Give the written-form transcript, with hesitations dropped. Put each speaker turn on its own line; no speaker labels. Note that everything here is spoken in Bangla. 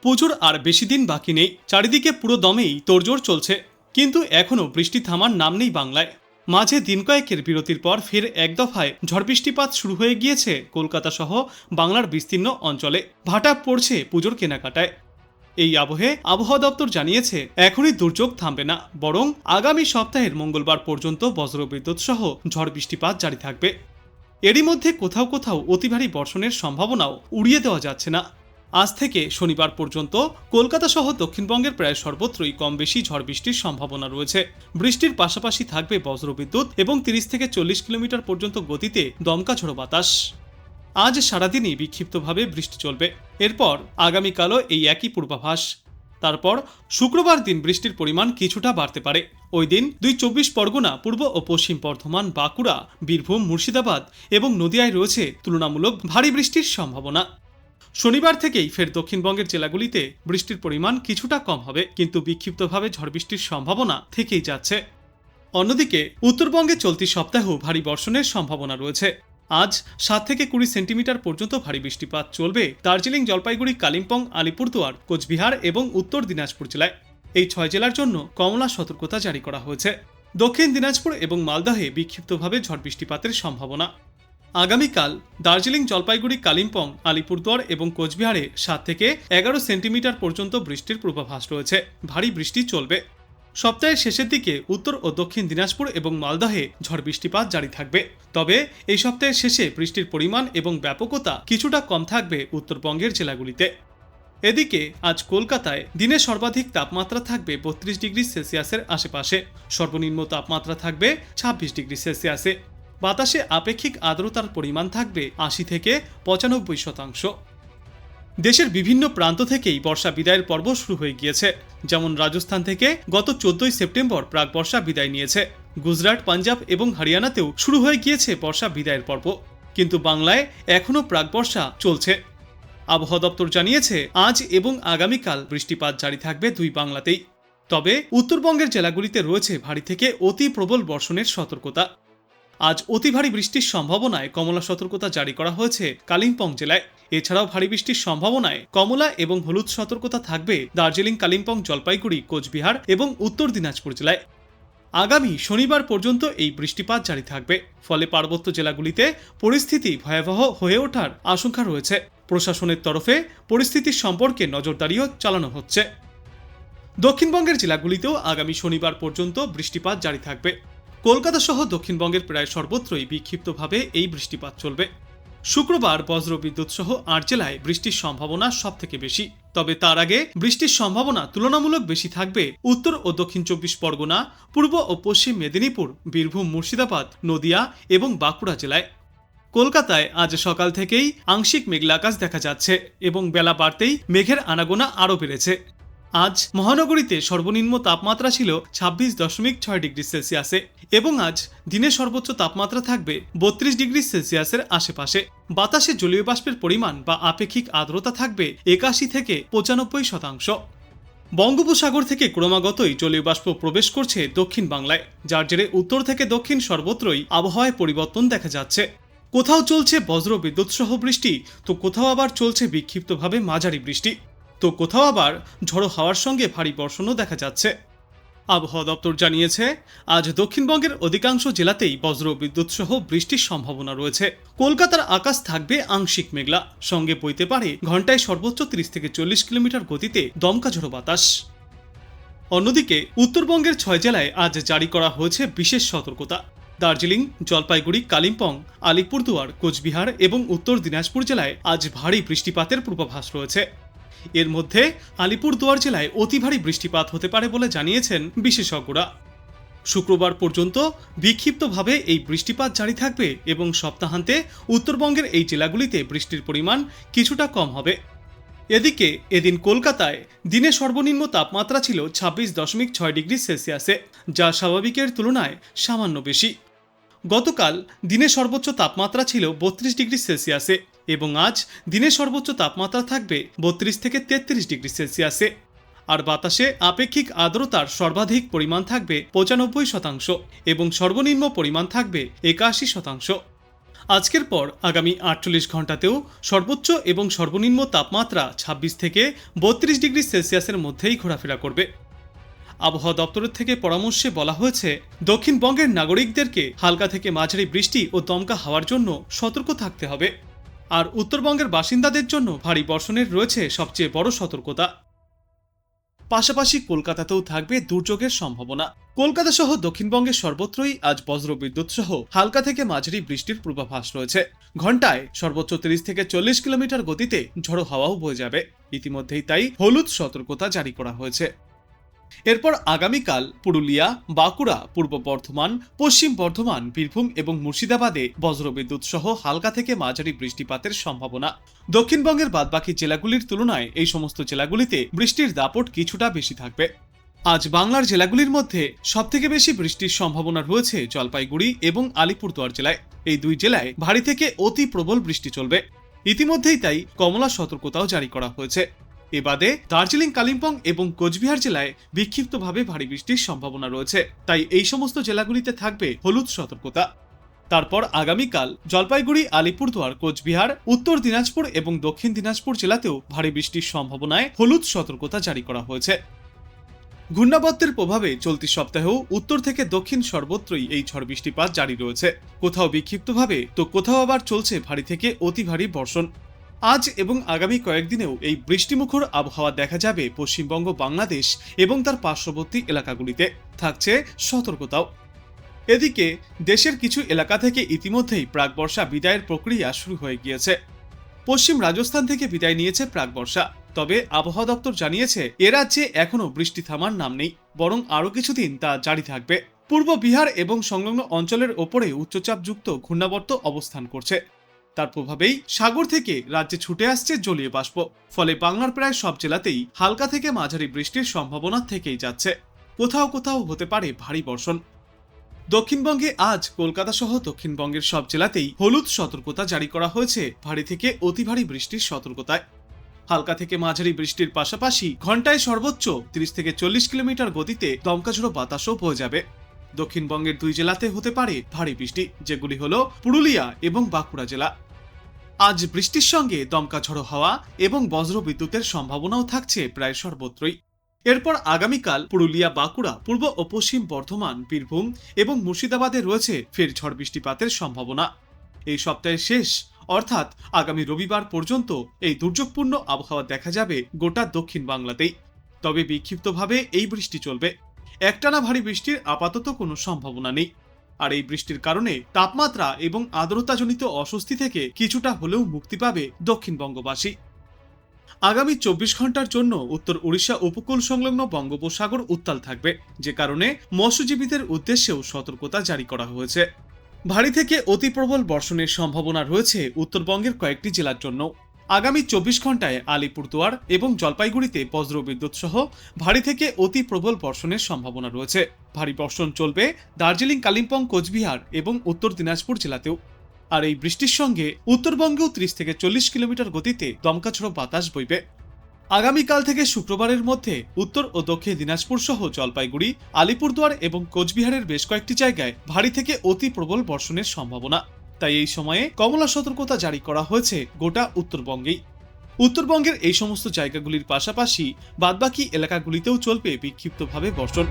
পুজোর আর বেশি দিন বাকি নেই, চারিদিকে পুরো দমেই তোড়জোড় চলছে। কিন্তু এখনও বৃষ্টি থামার নাম নেই বাংলায়। মাঝে দিন কয়েকের বিরতির পর ফের এক দফায় ঝড় বৃষ্টিপাত শুরু হয়ে গিয়েছে কলকাতা সহ বাংলার বিস্তীর্ণ অঞ্চলে। ভাটা পড়ছে পুজোর কেনাকাটায়। এই আবহে আবহাওয়া দপ্তর জানিয়েছে এখনই দুর্যোগ থামবে না, বরং আগামী সপ্তাহের মঙ্গলবার পর্যন্ত বজ্রবিদ্যুৎ সহ ঝড় বৃষ্টিপাত জারি থাকবে। এরই মধ্যে কোথাও কোথাও অতি ভারী বর্ষণের সম্ভাবনাও উড়িয়ে দেওয়া যাচ্ছে না। আজ থেকে শনিবার পর্যন্ত কলকাতা সহ দক্ষিণবঙ্গের প্রায় সর্বত্রই কম বেশি ঝড় বৃষ্টির সম্ভাবনা রয়েছে। বৃষ্টির পাশাপাশি থাকবে বজ্রবিদ্যুৎ এবং 30 থেকে 40 কিলোমিটার পর্যন্ত গতিতে দমকা ঝোড়ো বাতাস। আজ সারাদিনই বিক্ষিপ্তভাবে বৃষ্টি চলবে। এরপর আগামীকালও এই একই পূর্বাভাস। তারপর শুক্রবার দিন বৃষ্টির পরিমাণ কিছুটা বাড়তে পারে। ওই দিন 24 পরগনা, পূর্ব ও পশ্চিম বর্ধমান, বাঁকুড়া, বীরভূম, মুর্শিদাবাদ এবং নদিয়ায় রয়েছে তুলনামূলক ভারী বৃষ্টির সম্ভাবনা। শনিবার থেকেই ফের দক্ষিণবঙ্গের জেলাগুলিতে বৃষ্টির পরিমাণ কিছুটা কম হবে, কিন্তু বিক্ষিপ্তভাবে ঝড় বৃষ্টির সম্ভাবনা থেকেই যাচ্ছে। অন্যদিকে উত্তরবঙ্গে চলতি সপ্তাহেও ভারী বর্ষণের সম্ভাবনা রয়েছে। আজ 7 থেকে 20 সেন্টিমিটার পর্যন্ত ভারী বৃষ্টিপাত চলবে দার্জিলিং, জলপাইগুড়ি, কালিম্পং, আলিপুরদুয়ার, কোচবিহার এবং উত্তর দিনাজপুর জেলায়। এই 6 জেলার জন্য কমলা সতর্কতা জারি করা হয়েছে। দক্ষিণ দিনাজপুর এবং মালদহে বিক্ষিপ্তভাবে ঝড় বৃষ্টিপাতের সম্ভাবনা। আগামীকাল দার্জিলিং, জলপাইগুড়ি, কালিম্পং, আলিপুরদুয়ার এবং কোচবিহারে 7 থেকে 11 সেন্টিমিটার পর্যন্ত বৃষ্টির পূর্বাভাস রয়েছে। ভারী বৃষ্টি চলবে। সপ্তাহের শেষের দিকে উত্তর ও দক্ষিণ দিনাজপুর এবং মালদহে ঝড় বৃষ্টিপাত জারি থাকবে। তবে এই সপ্তাহের শেষে বৃষ্টির পরিমাণ এবং ব্যাপকতা কিছুটা কম থাকবে উত্তরবঙ্গের জেলাগুলিতে। এদিকে আজ কলকাতায় দিনে সর্বাধিক তাপমাত্রা থাকবে 32 ডিগ্রি সেলসিয়াসের আশেপাশে, সর্বনিম্ন তাপমাত্রা থাকবে 26 ডিগ্রি সেলসিয়াসে। বাতাসে আপেক্ষিক আর্দ্রতার পরিমাণ থাকবে 80 থেকে 95%। দেশের বিভিন্ন প্রান্ত থেকেই বর্ষা বিদায়ের পর্ব শুরু হয়ে গিয়েছে। যেমন রাজস্থান থেকে গত 14 সেপ্টেম্বর প্রাক বর্ষা বিদায় নিয়েছে। গুজরাট, পাঞ্জাব এবং হরিয়ানাতেও শুরু হয়ে গিয়েছে বর্ষা বিদায়ের পর্ব, কিন্তু বাংলায় এখনও প্রাক বর্ষা চলছে। আবহাওয়া দপ্তর জানিয়েছে আজ এবং আগামীকাল বৃষ্টিপাত জারি থাকবে দুই বাংলাতেই। তবে উত্তরবঙ্গের জেলাগুলিতে রয়েছে ভারী থেকে অতি প্রবল বর্ষণের সতর্কতা। আজ অতি ভারী বৃষ্টির সম্ভাবনায় কমলা সতর্কতা জারি করা হয়েছে কালিম্পং জেলায়। এছাড়াও ভারী বৃষ্টির সম্ভাবনায় কমলা এবং হলুদ সতর্কতা থাকবে দার্জিলিং, কালিম্পং, জলপাইগুড়ি, কোচবিহার এবং উত্তর দিনাজপুর জেলায়। আগামী শনিবার পর্যন্ত এই বৃষ্টিপাত জারি থাকবে। ফলে পার্বত্য জেলাগুলিতে পরিস্থিতি ভয়াবহ হয়ে ওঠার আশঙ্কা রয়েছে। প্রশাসনের তরফে পরিস্থিতির সম্পর্কে নজরদারিও চালানো হচ্ছে। দক্ষিণবঙ্গের জেলাগুলিতেও আগামী শনিবার পর্যন্ত বৃষ্টিপাত জারি থাকবে। কলকাতা সহ দক্ষিণবঙ্গের প্রায় সর্বত্রই বিক্ষিপ্তভাবে এই বৃষ্টিপাত চলবে। শুক্রবার বজ্রবিদ্যুৎ সহ 8 জেলায় বৃষ্টির সম্ভাবনা সবথেকে বেশি। তবে তার আগে বৃষ্টির সম্ভাবনা তুলনামূলক বেশি থাকবে উত্তর ও দক্ষিণ 24 পরগনা, পূর্ব ও পশ্চিম মেদিনীপুর, বীরভূম, মুর্শিদাবাদ, নদিয়া এবং বাঁকুড়া জেলায়। কলকাতায় আজ সকাল থেকেই আংশিক মেঘলা আকাশ দেখা যাচ্ছে এবং বেলা বাড়তেই মেঘের আনাগোনা আরও বেড়েছে। আজ মহানগরীতে সর্বনিম্ন তাপমাত্রা ছিল 26.6 ডিগ্রি সেলসিয়াসে এবং আজ দিনের সর্বোচ্চ তাপমাত্রা থাকবে 32 ডিগ্রি সেলসিয়াসের আশেপাশে। বাতাসে জলীয় বাষ্পের পরিমাণ বা আপেক্ষিক আর্দ্রতা থাকবে 81 থেকে 95%। বঙ্গোপসাগর থেকে ক্রমাগতই জলীয় বাষ্প প্রবেশ করছে দক্ষিণ বাংলায়, যার জেরে উত্তর থেকে দক্ষিণ সর্বত্রই আবহাওয়ায় পরিবর্তন দেখা যাচ্ছে। কোথাও চলছে বজ্র বিদ্যুৎ সহ বৃষ্টি, তো কোথাও আবার চলছে বিক্ষিপ্তভাবে মাঝারি বৃষ্টি, তো কোথাও আবার ঝড়ো হাওয়ার সঙ্গে ভারী বর্ষণও দেখা যাচ্ছে। আবহাওয়া দপ্তর জানিয়েছে আজ দক্ষিণবঙ্গের অধিকাংশ জেলাতেই বজ্র বিদ্যুৎ সহ বৃষ্টির সম্ভাবনা রয়েছে। কলকাতার আকাশ থাকবে আংশিক মেঘলা, সঙ্গে বইতে পারে ঘন্টায় সর্বোচ্চ 30 থেকে 40 কিলোমিটার গতিতে দমকা ঝোড়ো বাতাস। অন্যদিকে উত্তরবঙ্গের 6 জেলায় আজ জারি করা হয়েছে বিশেষ সতর্কতা। দার্জিলিং, জলপাইগুড়ি, কালিম্পং, আলিপুরদুয়ার, কোচবিহার এবং উত্তর দিনাজপুর জেলায় আজ ভারী বৃষ্টিপাতের পূর্বাভাস রয়েছে। এর মধ্যে আলিপুরদুয়ার জেলায় অতি ভারী বৃষ্টিপাত হতে পারে বলে জানিয়েছেন বিশেষজ্ঞরা। শুক্রবার পর্যন্ত বিক্ষিপ্তভাবে এই বৃষ্টিপাত জারি থাকবে এবং সপ্তাহান্তে উত্তরবঙ্গের এই জেলাগুলিতে বৃষ্টির পরিমাণ কিছুটা কম হবে। এদিকে এদিন কলকাতায় দিনে সর্বনিম্ন তাপমাত্রা ছিল 26.6 ডিগ্রি সেলসিয়াসে, যা স্বাভাবিকের তুলনায় সামান্য বেশি। গতকাল দিনে সর্বোচ্চ তাপমাত্রা ছিল 32 ডিগ্রি সেলসিয়াসে এবং আজ দিনের সর্বোচ্চ তাপমাত্রা থাকবে 32 থেকে 33 ডিগ্রি সেলসিয়াসে। আর বাতাসে আপেক্ষিক আর্দ্রতার সর্বাধিক পরিমাণ থাকবে 95% এবং সর্বনিম্ন পরিমাণ থাকবে 81%। আজকের পর আগামী 48 ঘন্টাতেও সর্বোচ্চ এবং সর্বনিম্ন তাপমাত্রা 26 থেকে 32 ডিগ্রি সেলসিয়াসের মধ্যেই ঘোরাফেরা করবে। আবহাওয়া দপ্তরের থেকে পরামর্শে বলা হয়েছে, দক্ষিণবঙ্গের নাগরিকদেরকে হালকা থেকে মাঝারি বৃষ্টি ও দমকা হাওয়ার জন্য সতর্ক থাকতে হবে। আর উত্তরবঙ্গের বাসিন্দাদের জন্য ভারী বর্ষণের রয়েছে সবচেয়ে বড় সতর্কতা। পাশাপাশি কলকাতাতেও থাকবে দুর্যোগের সম্ভাবনা। কলকাতা সহ দক্ষিণবঙ্গের সর্বত্রই আজ বজ্রবিদ্যুৎ সহ হালকা থেকে মাঝারি বৃষ্টির পূর্বাভাস রয়েছে। ঘন্টায় সর্বোচ্চ 30 থেকে 40 কিলোমিটার গতিতে ঝড়ো হাওয়াও বয়ে যাবে। ইতিমধ্যেই তাই হলুদ সতর্কতা জারি করা হয়েছে। এরপর আগামীকাল পুরুলিয়া, বাঁকুড়া, পূর্ব বর্ধমান, পশ্চিম বর্ধমান, বীরভূম এবং মুর্শিদাবাদে বজ্রবিদ্যুৎ সহ হালকা থেকে মাঝারি বৃষ্টিপাতের সম্ভাবনা। দক্ষিণবঙ্গের বাদবাকি জেলাগুলির তুলনায় এই সমস্ত জেলাগুলিতে বৃষ্টির দাপট কিছুটা বেশি থাকবে। আজ বাংলার জেলাগুলির মধ্যে সবথেকে বেশি বৃষ্টির সম্ভাবনা রয়েছে জলপাইগুড়ি এবং আলিপুরদুয়ার জেলায়। এই দুই জেলায় ভারী থেকে অতি প্রবল বৃষ্টি চলবে। ইতিমধ্যেই তাই কমলা সতর্কতাও জারি করা হয়েছে। এবাদে দার্জিলিং, কালিম্পং এবং কোচবিহার জেলায় বিক্ষিপ্তভাবে ভারী বৃষ্টির সম্ভাবনা রয়েছে। তাই এই সমস্ত জেলাগুলিতে থাকবে হলুদ সতর্কতা। তারপর আগামীকাল জলপাইগুড়ি, আলিপুরদুয়ার, কোচবিহার, উত্তর দিনাজপুর এবং দক্ষিণ দিনাজপুর জেলাতেও ভারী বৃষ্টির সম্ভাবনায় হলুদ সতর্কতা জারি করা হয়েছে। ঘূর্ণাবর্তের প্রভাবে চলতি সপ্তাহেও উত্তর থেকে দক্ষিণ সর্বত্রই এই ঝড় বৃষ্টিপাত জারি রয়েছে। কোথাও বিক্ষিপ্তভাবে তো কোথাও আবার চলছে ভারী থেকে অতি ভারী বর্ষণ। আজ এবং আগামী কয়েকদিনেও এই বৃষ্টিমুখর আবহাওয়া দেখা যাবে পশ্চিমবঙ্গ, বাংলাদেশ এবং তার পার্শ্ববর্তী এলাকাগুলিতে। থাকছে সতর্কতাও। এদিকে দেশের কিছু এলাকা থেকে ইতিমধ্যেই প্রাকবর্ষা বিদায়ের প্রক্রিয়া শুরু হয়ে গিয়েছে। পশ্চিম রাজস্থান থেকে বিদায় নিয়েছে প্রাকবর্ষা। তবে আবহাওয়া দপ্তর জানিয়েছে, এ রাজ্যে এখনও বৃষ্টি থামার নাম নেই, বরং আরও কিছুদিন তা জারি থাকবে। পূর্ব বিহার এবং সংলগ্ন অঞ্চলের ওপরে উচ্চচাপযুক্ত ঘূর্ণাবর্ত অবস্থান করছে। তার প্রভাবেই সাগর থেকে রাজ্যে ছুটে আসছে জলীয় বাষ্প। ফলে বাংলার প্রায় সব জেলাতেই হালকা থেকে মাঝারি বৃষ্টির সম্ভাবনা থেকেই যাচ্ছে। কোথাও কোথাও হতে পারে ভারী বর্ষণ। দক্ষিণবঙ্গে আজ কলকাতা সহ দক্ষিণবঙ্গের সব জেলাতেই হলুদ সতর্কতা জারি করা হয়েছে ভারী থেকে অতি ভারী বৃষ্টির সতর্কতায়। হালকা থেকে মাঝারি বৃষ্টির পাশাপাশি ঘন্টায় সর্বোচ্চ 30 থেকে 40 কিলোমিটার গতিতে দমকাঝোড়ো বাতাসও বয়ে যাবে। দক্ষিণবঙ্গের দুই জেলাতে হতে পারে ভারী বৃষ্টি, যেগুলি হলো পুরুলিয়া এবং বাঁকুড়া জেলা। আজ বৃষ্টির সঙ্গে দমকা ঝড়ো হাওয়া এবং বজ্র বিদ্যুতের সম্ভাবনাও থাকছে প্রায় সর্বত্রই। এরপর আগামীকাল পুরুলিয়া, বাঁকুড়া, পূর্ব ও পশ্চিম বর্ধমান, বীরভূম এবং মুর্শিদাবাদে রয়েছে ফের ঝড় বৃষ্টিপাতের সম্ভাবনা। এই সপ্তাহের শেষ অর্থাৎ আগামী রবিবার পর্যন্ত এই দুর্যোগপূর্ণ আবহাওয়া দেখা যাবে গোটা দক্ষিণ বাংলাতেই। তবে বিক্ষিপ্তভাবে এই বৃষ্টি চলবে। একটানা ভারী বৃষ্টির আপাতত কোনো সম্ভাবনা নেই। আর এই বৃষ্টির কারণে তাপমাত্রা এবং আর্দ্রতাজনিত অস্বস্তি থেকে কিছুটা হলেও মুক্তি পাবে দক্ষিণবঙ্গবাসী। আগামী 24 ঘন্টার জন্য উত্তর উড়িষ্যা উপকূল সংলগ্ন বঙ্গোপসাগর উত্তাল থাকবে, যে কারণে মৎস্যজীবীদের উদ্দেশ্যেও সতর্কতা জারি করা হয়েছে। ভারী থেকে অতি প্রবল বর্ষণের সম্ভাবনা রয়েছে উত্তরবঙ্গের কয়েকটি জেলার জন্য। আগামী 24 ঘন্টায় আলিপুরদুয়ার এবং জলপাইগুড়িতে বজ্রবিদ্যুৎ সহ ভারী থেকে অতি প্রবল বর্ষণের সম্ভাবনা রয়েছে। ভারী বর্ষণ চলবে দার্জিলিং, কালিম্পং, কোচবিহার এবং উত্তর দিনাজপুর জেলাতেও। আর এই বৃষ্টির সঙ্গে উত্তরবঙ্গেও 30 থেকে 40 কিলোমিটার গতিতে দমকাঝোড়ো বাতাস বইবে। আগামীকাল থেকে শুক্রবারের মধ্যে উত্তর ও দক্ষিণ দিনাজপুর সহ জলপাইগুড়ি, আলিপুরদুয়ার এবং কোচবিহারের বেশ কয়েকটি জায়গায় ভারী থেকে অতি প্রবল বর্ষণের সম্ভাবনা। তাই এই সময়ে কমলা সতর্কতা জারি করা হয়েছে গোটা উত্তরবঙ্গেই। উত্তরবঙ্গের এই সমস্ত জায়গাগুলির পাশাপাশি বাদবাকি এলাকাগুলিতেও চলবে বিক্ষিপ্তভাবে বর্ষণ।